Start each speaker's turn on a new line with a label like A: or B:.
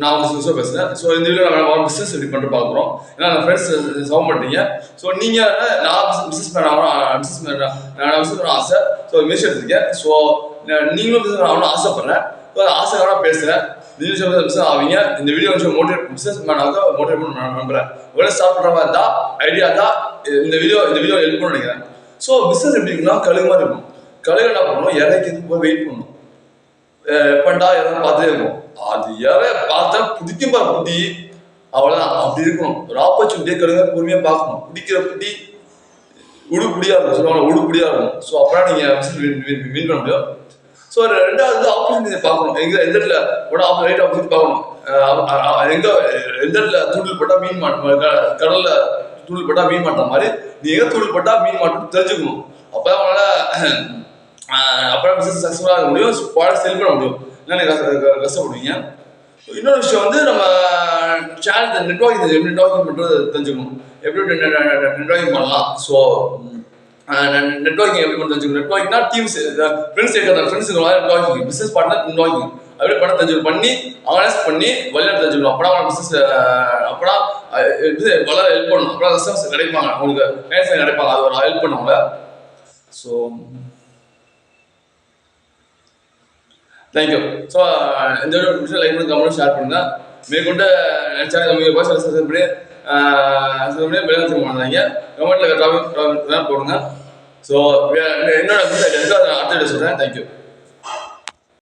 A: நான் வந்து சிவசோ பேசுகிறேன். ஸோ இந்த வீடியோ நம்ம பிஸ்னஸ் எப்படி பண்ணிட்டு பார்க்குறோம். ஏன்னா நான் ஃப்ரெண்ட்ஸ் சொல்ல மாட்டீங்க. ஸோ நீங்கள் நான் பிஸ்னஸ் மேன் ஆகணும், பிஸ்னஸ் மேன் நான் பிஸ்னஸ் பண்ண ஆசை. ஸோ மிஷன் எடுத்திருக்கேன். ஸோ நீங்களும் பிஸ்னஸ் ஆகணும்னு ஆசைப்பட்றேன். ஸோ ஆசைக்காக பேசுகிறேன். நீங்களும் சொல்ல பிஸ்னஸ் ஆவீங்க. இந்த வீடியோ கொஞ்சம் பிஸ்னஸ் மேன் ஆக மோட்டிவேட் பண்ண நான் நம்புகிறேன். உடனே ஸ்டார்ட் பண்ணுற மாதிரி தான் ஐடியா தான் இந்த வீடியோ ஹெல்ப் பண்ண நினைக்கிறேன். ஸோ பிஸ்னஸ் எப்படி இருக்குன்னா கழுகு மாதிரி இருக்கும். கழுகு என்ன பண்ணணும், இறக்கிறதுக்கு போய் வெயிட் பண்ணணும். எப்பண்டா எதாவது பார்த்துட்டே இருக்கும். அது பார்த்தா பிடிக்கும் பாரு புட்டி, அவ்வளோதான். அப்படி இருக்கணும். ஒரு ஆப்பர்ச்சுனிட்டியை கழுக பொறுமையாக பார்க்கணும். பிடிக்கிற புட்டி உடுப்படியா இருக்கும், சொல்லுவாங்க உடுப்படியா இருக்கும். ஸோ அப்பதான் நீங்க வின் பண்ண முடியும். ஸோ ரெண்டாவது ஆப்பர்ச்சுனிட்டியை பார்க்கணும். எந்த இடத்துல ரைட் ஆப்பர்ச்சுனிட்டி பார்க்கணும். எந்த இடத்துல தூண்டில் போட்டா மீன் மாட்டோம், கடல்ல தூண்டில் போட்டா மீன் மாட்டுற மாதிரி நீ எங்க தூண்டில் போட்டா மீன் மாட்டோம் தெரிஞ்சுக்கணும். அப்பதான் அவங்களால அப்புறம் பிசினஸ் சக்ஸஸ்ஃபுல்லாக இருக்க முடியும், ப்ராடக்ட் செல் பண்ண முடியும். இல்லை நீங்கள் கஷ்டப்படுவீங்க. இன்னொரு விஷயம் வந்து நம்ம சேனல் நெட்வொர்க்கிங் பண்ணுறது தெரிஞ்சுக்கணும். எப்படி நெட்வொர்க்கிங் பண்ணலாம். ஸோ நெட்வொர்க்கிங் எப்படி பண்ண தெரிஞ்சுக்கணும். நெட்வொர்க்கிங்னா teams friends networking, business partner networking அப்படியே பண்ண தெரிஞ்சுக்கணும். பண்ணி அவேர்னஸ் பண்ணி வழியாக தெரிஞ்சுக்கணும். அப்போதான் பிசினஸ் அப்போதான் வளர ஹெல்ப் பண்ணணும். அப்போ கஸ்டமர்ஸ் கிடைப்பாங்க, உங்களுக்கு கிளைண்ட்ஸ் கிடைப்பாங்க. அது ஒரு ஹெல்ப் பண்ணுவாங்க. So thank you. ஸோ இந்த வீடியோ லைக் பண்ணி கமெண்ட் ஷேர் பண்ணுங்க. மேற்கொண்டு சேனல் கம்மியாக போய் சப்ஸ்கிரைப் பண்ணி பெல் பண்ணாங்க. கமெண்ட்ல டாபிக் போடுங்க. ஸோ என்னோட அடுத்த வீடியோ சொல்கிறேன். தேங்க்யூ.